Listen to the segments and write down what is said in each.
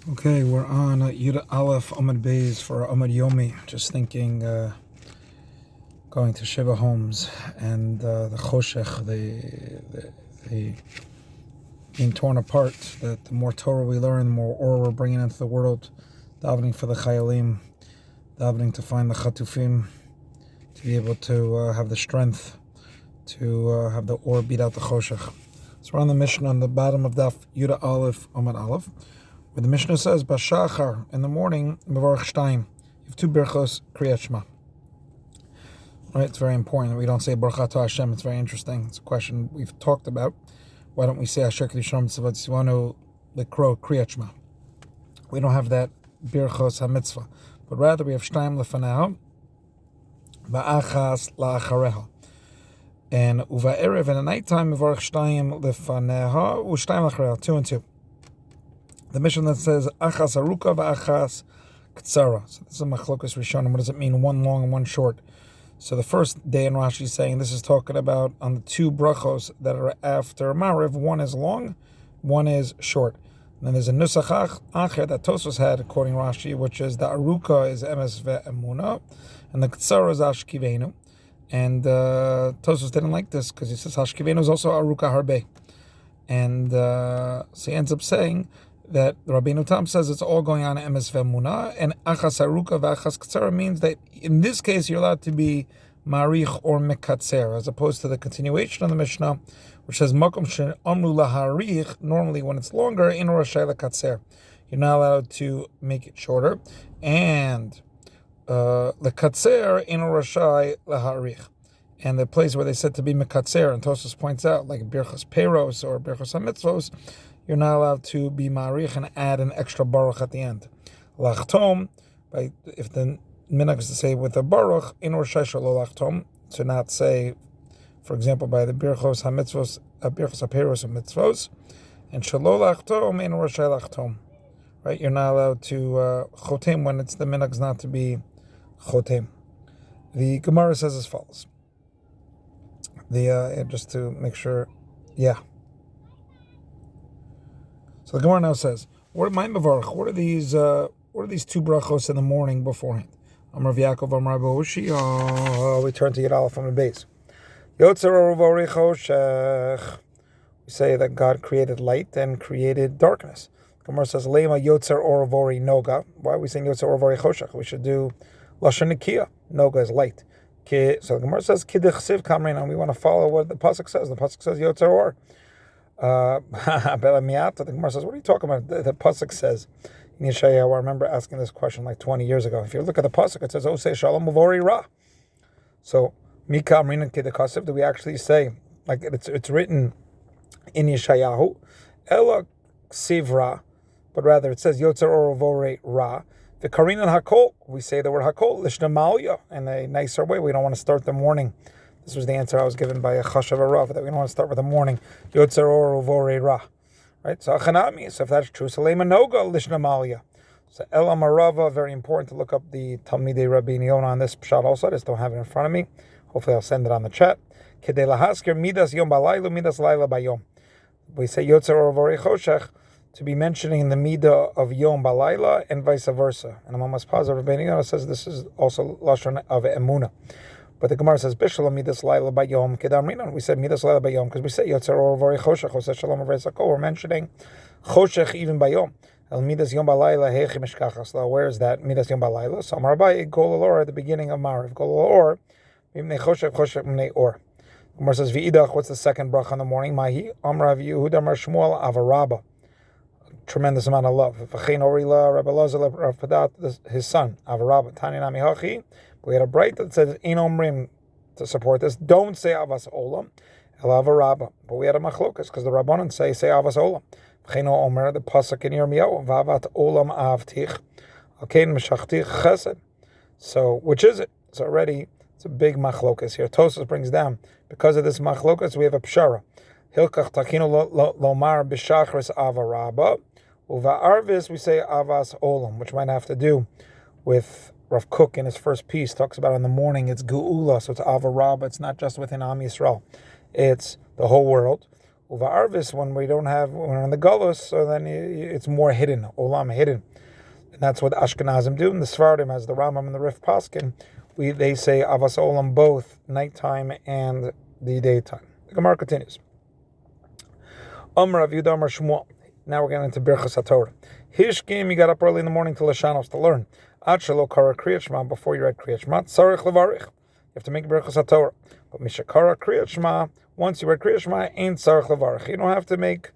Okay, we're on Yud Aleph Amud Beis for Amud Yomi. Just thinking, going to Shiva homes and the Choshech, the being torn apart. That the more Torah we learn, the more Or we're bringing into the world. Davening for the Chayalim, davening to find the Chatufim, to be able to have the strength to have the Or beat out the Choshech. So we're on the Mishnah on the bottom of Daf Yud Aleph Amud Aleph, where the Mishnah says, Bashachar, in the morning, Mevarach Shtayim, you have two Berchos, Kriyat Shema. Right, it's very important. We don't say Baruch to Hashem. It's very interesting. It's a question we've talked about. Why don't we say Asher Kedisham Tzvat Tzivanu Lekro Kriyat Shema? We don't have that Berchos HaMitzvah. But rather we have Shtayim Lefaneha, Ba'achas La'achareha. And Uva'erev, in the nighttime, Mevarach Shtayim Lefaneha, U'Shtayim La'achareha, 2 and 2. The Mishnah that says Achas Aruka v'Achas Ktsara. So this is a Machlokas Rishonim. What does it mean? One long and one short. So the first day in Rashi is saying this is talking about on the two brachos that are after Mariv. One is long, one is short. And then there's a Nusach Acher that Tosfos had according to Rashi, which is the Aruka is Emes ve'Emuna, and the Ktsara is Ashkivenu. And Tosfos didn't like this because he says Ashkivenu is also Aruka Harbe. And so he ends up saying that Rabbeinu Tam says it's all going on Emes ve'Emuna, and Achas Aruka v'Achas Ktsara means that in this case you're allowed to be Marich or Mekatzer, as opposed to the continuation of the Mishnah, which says Makom she'amru laharich. Normally, when it's longer, in Rashai lekatzer, you're not allowed to make it shorter, and lekatzer in Rashai laharich. And the place where they said to be Mekatzer, and Tosfos points out, like Birchas Peros or Birchas HaMitzvos, you're not allowed to be Marich and add an extra Baruch at the end. Lachtom, if the minhag is to say with a Baruch, in Rosh Shalo Lachtom, to not say, for example, by the Birchos HaMitzvos, Birchos HaPeros HaMitzvos, and Shalo Lachtom, in Rosh Lachtom. Right? You're not allowed to Chotem when it's the minhag is not to be Chotem. The Gemara says as follows. Just to make sure, yeah. So the Gemara now says, "What are these two brachos in the morning beforehand?" Amar Yaakov, Amar Behushi. We turn to Yud Aleph from the base. Yotzer Or V'Orei Choshech. We say that God created light and created darkness. The Gemara says, "Lema Yotzer Or V'Orei Noga." Why are we saying Yotzer Or V'Orei Choshech? We should do Lashon Nikiya. Noga is light. So the Gemara says, "Kidich Kamrin," and we want to follow what the pasuk says. The pasuk says Yotzer Or. The Gemara says, what are you talking about? The pasuk says in Yeshayahu, I remember asking this question like 20 years ago. If you look at the pasuk, it says, "Osei Shalom Uvori Ra." So, Mika Amrinan Kedekasiv, do we actually say, like it's written in Yeshayahu, Ela Ksiv Ra, but rather it says Yotzer Or Uvori Ra. The Karinan Hakol, we say the word Hakol, Lishnamalya, in a nicer way. We don't want to start the morning. This was the answer I was given by a Chashav Rav, that we don't want to start with the morning. Yotzer Or Uvori Ra. Right? So Achanami, so if that's true, so Lema Noga Lishnamalya. So Ela Marava, very important to look up the Talmidei Rabbi Yonah on this pshat also. I just don't have it in front of me. Hopefully I'll send it on the chat. Kedei Lahasker Midas Yom Balaylu, Midas Laila Bayom. We say Yotzer Or Uvori Choshech to be mentioning the Midah of Yom Balayla and vice versa. And I'm almost positive Rabbi Yonah says this is also Lashon of Emunah. But the Gemara says, Bishalom Midas Laila Bayom Kedamrinon. We said Midas Laila Bayom because we say Yotzer Or V'Orei Choshech, Oseh Shalom Avrei Sakol. We're mentioning Choshech even Bayom. El Midas Yom Balayla Heichi Mishkachas. Where is that? Midas Yom Balayla. So Amar Abaye Gol Or at the beginning of Mariv. Gol Or Mimnei Choshech, Choshech Mimnei Or. The Gemara says, V'idach, what's the second bracha in the morning? Mahi Amar Rav Yehuda Amar Shmuel Avarabba. Tremendous amount of love. V'chein Orila Rabbi Lazar Rav Padat, his son Avarabba. Tani Nami Hachi. We had a bright that says Ein Omrim to support this. Don't say Avas Olam, El Avarabba. But we had a machlokas because the Rabbanan say Avas Olam. V'chein Omer, the pasuk in Yirmiyahu, V'avat Olam Avtich, Alkein Meshachtich Chesed. So which is it? It's already it's a big machlokas here. Tosfos brings down because of this machlokas we have a pshara. Hilkach Takinu Lomar B'Shachris Avarabba. Uva'arvis we say Avas Olam, which might have to do with Rav Kook in his first piece talks about in the morning it's Geula, so it's Avarabba. It's not just within Am Yisrael, it's the whole world. Uva arvis, when we're in the galus, so then it's more hidden, olam hidden. And that's what Ashkenazim do. And the Sfardim, as the Rambam and the Rif Paskin, they say avas olam both nighttime and the daytime. The Gemara continues. Amar Aviuda Amar Shmuel. Now we're getting into Birchas HaTorah. Hishkim, you got up early in the morning to Lashanos to learn. Ad shelo kara Kriyat Shema, before you read Kriyat Shema, tzarich levarich. You have to make Birchas HaTorah. But mishakara Kriyat Shema, once you read Kriyat Shema, ain't tzarich levarich. You don't have to make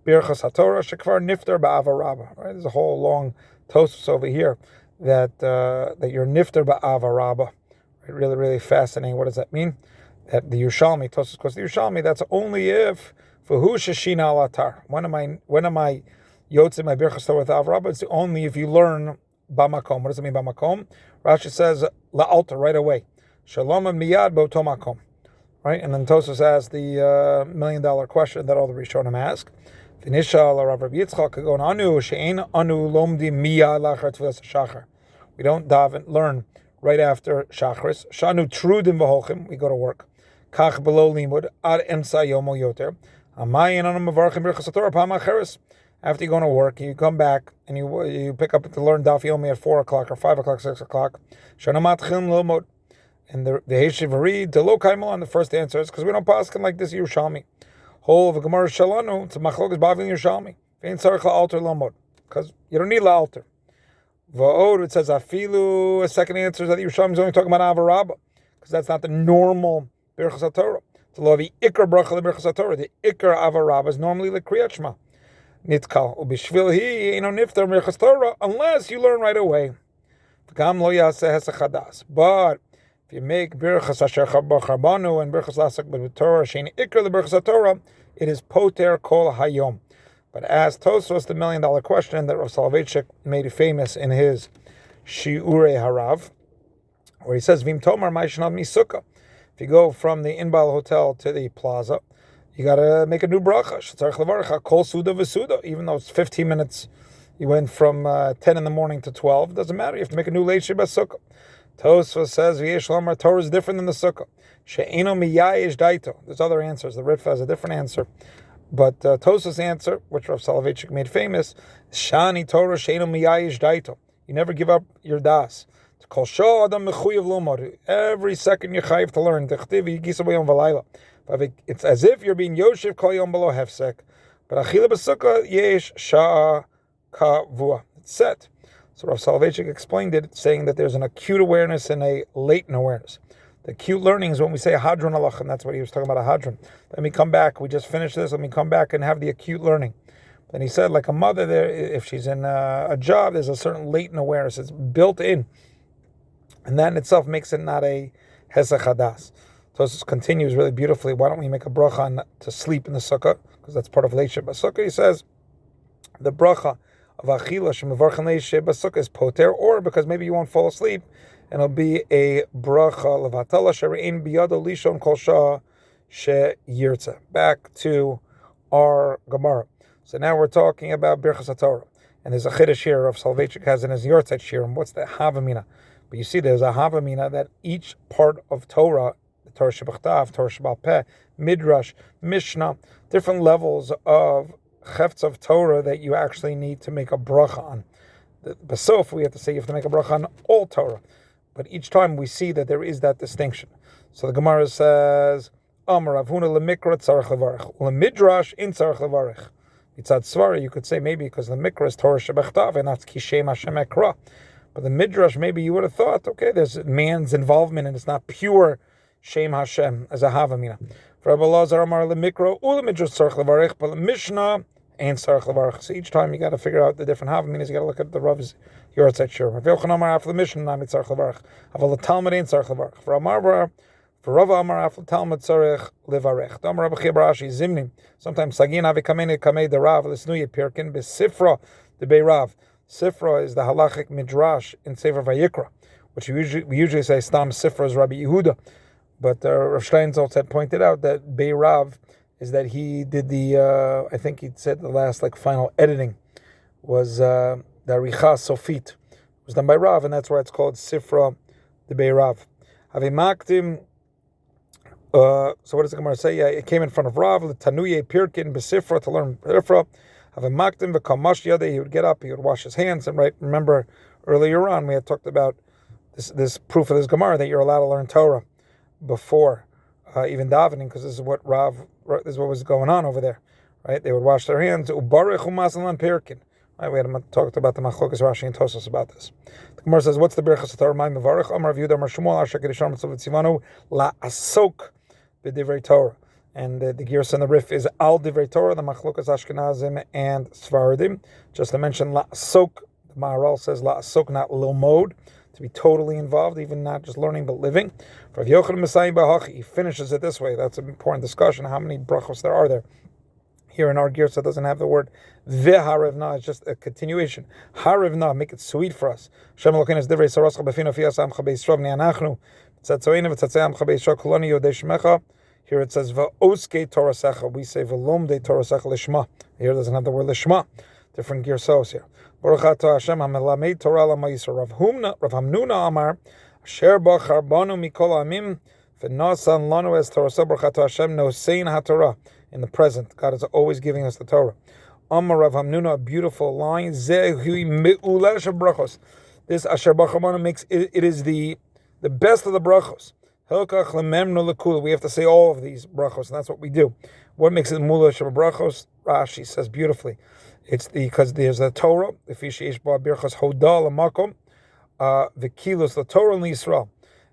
Birchas HaTorah. Shekvar nifter ba'ava rabba. Right? There's a whole long toast over here that you're nifter ba'ava rabba. Right? Really, really fascinating. What does that mean? That the Yerushalmi, Tosfos goes, the Yerushalmi, that's only if V'hu sheshina al atar. When am I yotzei my birchas Torah with Avrabba? It's only if you learn b'makom. What does it mean b'makom? Rashi says la'alta, right away. Shalom miyad bo'to makom. Right, and then Tosfos asks the $1 million question that all the Rishonim ask. V'nishal Rav Yitzchak kagon anu she'ein anu lomdi miyad lachar tefillas shachar. We don't learn right after shachris. Shanu trudim v'holchim. We go to work. Kach below limud ad emsa yomo yoter. After you go to work, you come back and you pick up to learn Daf Yomi at 4 o'clock or 5 o'clock, 6 o'clock. And the Heshiv read the Lo Kaimal, and the first answer is because we don't pass like this Yerushalmi. Whole of a Gemara Shalanu to Machlokas Bavin Yerushalmi. Because you don't need la alter. Va'od, it says Afilu. A second answer is that Yerushalmi is only talking about Avarabba, because that's not the normal Birchas HaTorah. The ikar bracha leBirchas HaTorah. The ikar avarabba is normally the Kriyat Shema. Nitkal ubishvil hi eno niftar Birchas Torah unless you learn right away. Gam lo yaseh hesach hadas. But if you make Birchas Asher Charbanu and Birchas Lasak b'Torah shein ikar leBirchas HaTorah, it is poter kol hayom. But as Tosfos, the $1 million question that Rav Soloveitchik made famous in his Shiurei Harav, where he says Vim Tomar Ma'ishnav Misukah. If you go from the Inbal Hotel to the plaza, you got to make a new bracha. Kol suda v'suda. Even though it's 15 minutes, you went from 10 in the morning to 12. It doesn't matter. You have to make a new late Sheba Sukkah. Tosfos says, V'yesh lomar, Torah is different than the Sukkah. She'eno miyayish daito. There's other answers. The Rif has a different answer. But Tosfos' answer, which Rav Soloveitchik made famous, Shani Torah she'eno miyayish daito. You never give up your das. Every second you're chayiv to learn. It's as if you're being yoshev kol yom below hefsek. But achila b'sukkah yesh sha'a kavua. It's set. So Rav Soloveitchik explained it, saying that there's an acute awareness and a latent awareness. The acute learning is when we say a hadron alach, and that's what he was talking about, a hadron. Let me come back. We just finished this. Let me come back and have the acute learning. Then he said, like a mother, there, if she's in a job, there's a certain latent awareness. It's built in. And that in itself makes it not a hesach hadas. So this continues really beautifully. Why don't we make a bracha to sleep in the sukkah? Because that's part of Leisheh B'Sukkah. He says the bracha of achila shemevarchen Leisheh B'Sukkah is poter, or because maybe you won't fall asleep, and it'll be a bracha levatala sherein biyado lishon kol shah sheyirtza. Back to our Gemara. So now we're talking about Birchas HaTorah. And there's a chiddush here of Soloveitchik has in his Yortzeit Shirim. What's the Havamina? But you see, there's a Havamina that each part of Torah, the Torah Shebachtav, Torah Shebal Peh, Midrash, Mishnah, different levels of chefts of Torah that you actually need to make a bracha on. Besof, we have to say you have to make a bracha on all Torah. But each time we see that there is that distinction. So the Gemara says, Amar Avhuna lemikra tzarech levarech, lemidrash in tzarech levarech. Mitzad Svara, you could say maybe because the mikra is Torah Shebachtav and that's Kishem Hashem Ekra. But the Midrash, maybe you would have thought, okay, there's man's involvement and it's not pure Shem Hashem as a Havamina. For Rabbi Lazar Amar lemikra ula midrash tzarech levarech, but the Mishnah ain't tzarech levarech. So each time you got to figure out the different Havaminas. You got to look at the Rav's Yortzeit Shir. Rav Yochanan Amar after the Mishnah not tzarech levarech. Aval the Talmud ain't tzarech levarech. For Rav Amar after Talmud tzarech levarech. Amar Rabbi Chia bar Ashi Zimnim. Sometimes Sagin Avi Kamei the Rav Lisnuye Pirkin Besifra the Bei Rav. Sifra is the halachic midrash in Sefer Vayikra, which we usually say Stam Sifra is Rabbi Yehuda. But Rav Steinsaltz had pointed out that Bei Rav is that he did the, I think he said the last final editing was the Aricha Sofit. It was done by Rav, and that's why it's called Sifra the Bei Rav. Avimaktim So what does the Gemara say? Yeah, it came in front of Rav, Tanuye Pirkin Besifra, to learn Besifra. Have a makdim v'kamash yadeh. He would get up, he would wash his hands, and remember earlier on we had talked about this proof of this Gemara that you're allowed to learn Torah before even davening, because this is what was going on over there, right? They would wash their hands. Ubarech umasalan pirkin. Right, we had talked about the Machlokas Rashi and Tosfos about this. The Gemara says, "What's the berachas Torah? My mevarach Amar Rav Yehuda Amar Shmuel Asher Kedisham Tzivanu La Asok b'divrei Torah." And the Gersa and the Rif is Al Divrei Torah, the Machlokas Ashkenazim and Sfaradim. Just to mention, La Asok, the Maharal says La Asok, not Lilmod, to be totally involved, even not just learning but living. For Rav Yochanan Messiah Bahachi, he finishes it this way. That's an important discussion, how many brachos there are there. Here in our Gersa doesn't have the word Veharevna, it's just a continuation. Harevna, make it sweet for us. Shem Elokeinu es divrei sarascha b'finu fiyas amcha be'yisrovni anachnu. Tzatzoinu v'tzatzei amcha be'yisro kuloni yodei shemecha. Here it says Va'oske Torah Secha. We say V'lomdei Torah Secha Lishma. Here it doesn't have the word Lishma. Different Gersos here. Baruch atah Hashem HaMelamed Torah L'Am Yisrael. Rav Hamnuna Amar Asher Bachar Banu Mikol Amim V'Nasan Lanu Es Torah. Baruch atah Hashem Nosein HaTorah. In the present, God is always giving us the Torah. Amar Rav Hamnuna, a beautiful line. Zehui Me'uleh Brachos. This Asher Bachar Banu makes it is the best of the brachos. We have to say all of these brachos, and that's what we do. What makes it mula brachos? Rashi says beautifully. It's because there's a Torah, the fishish ba birchos hoda lamakom, the kilos, the Torah in Yisrael.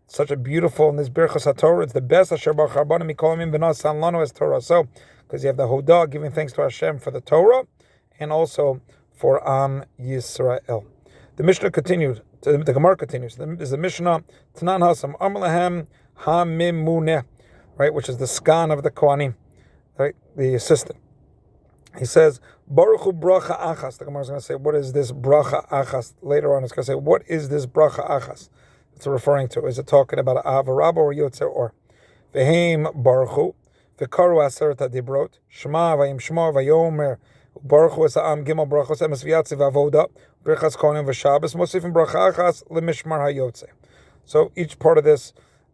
It's such a beautiful, and this birchos haTorah, it's the best. Asher bachar banu mikolamim v'nasan lanu es Torah. So, because you have the hoda, giving thanks to Hashem for the Torah, and also for Am Yisrael. The Mishnah continued. The Gemara continues. There's the Mishnah Tanan Hasam Amalahem HaMimuneh, right, which is the skan of the Kohanim, right, the assistant. He says, Baruch Hu bracha achas. The Gemara is going to say, what is this bracha achas? Later on, it's going to say, what is this bracha achas? It's referring to. Is it talking about Avarabba or Yotzer or? Veheim Baruch Hu, V'karu aseret hadibrot, Shema vayim Shema vayomer, Baruch Hu es ha'am gimel brachos emes v'yatzi v'avoda, Birchas Kohanim v'Shabbos, Mosifim bracha achas l'mishmar hayotze. So each part of this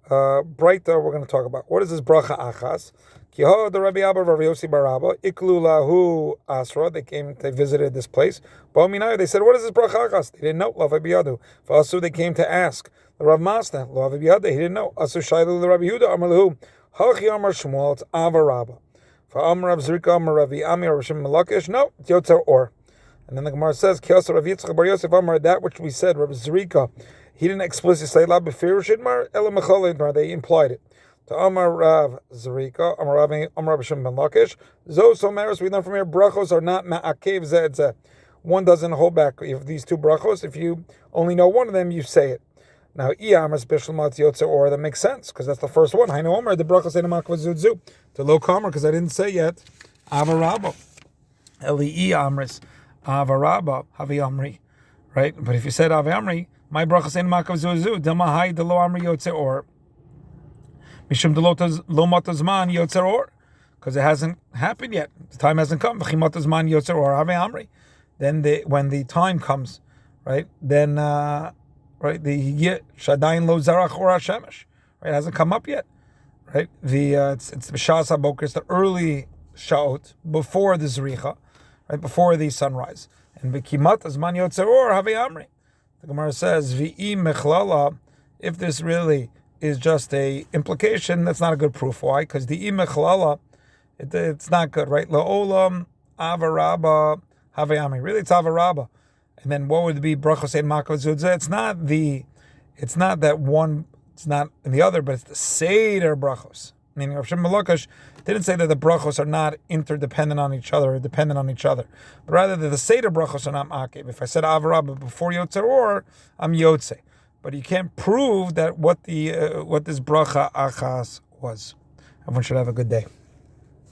Breita we're going to talk about. What is this bracha achas? Ki ha the Rabbi Abba Rav Yossi bar Abba iklu lahu asra. They visited this place. Ba'ominai, they said, what is this bracha achas? They didn't know. Lo biyadu. V'asu, they came to ask the Rav Masna. Lo biyadu. He didn't know. Asu shaylu the Rabbi Yehuda Amar lahu hachi Amar Shmuel. It's Avarabba. Fa'am Rav Zrika Amar Ravi Ami Rav Shimon Malakish. No, it's Yotzer or. And then the Gemara says, Ki asa Rav Yitzchak bar Yosef Amar, that which we said, Rav Zrika. He didn't explicitly say la b'firush mar ela mechalid. They implied it. To Amar Rav Zrika, Amar Rav Shimon ben Lakish. Zos omeros, we learn from here, brachos are not ma'akev zeh zeh. One doesn't hold back. You have these two brachos. If you only know one of them, you say it. Now, iyamar special matziyotze or, that makes sense because that's the first one. Hainu Omer, the brachos ain't makva zudzu. To lo kamer, because I didn't say yet. Avarabba, eli iyamris, Avarabba, havi amri, right? But if you said havi amri, my brachas ain't makav zuzu. Dama hay de lo amri yotzer or. Mishum de lo matazman yotzer or. Because it hasn't happened yet. The time hasn't come. V'chi matazman yotzer or have amri. Then when the time comes, right? Then right the shadayin lo zarach or hashemesh. Right, it hasn't come up yet. Right, it's b'shas haboker. It's the early shaot before the zricha, right, before the sunrise. And v'chi matazman yotzer or have amri. The Gemara says, "V'i mechlala." If this really is just a implication, that's not a good proof. Why? Because the mechlala, it's not good, right? La'olam avarabba havayami. Really, it's avarabba. And then what would be brachos ein makav zudze? It's not that one. It's not in the other, but it's the seder brachos. Meaning, Rav Shimon Malakish didn't say that the brachos are not interdependent on each other or dependent on each other, but rather that the seder brachos are not ma'akev. If I said avarabba before yotzer or, I'm yotze. But you can't prove that what this bracha achas was. Everyone should have a good day.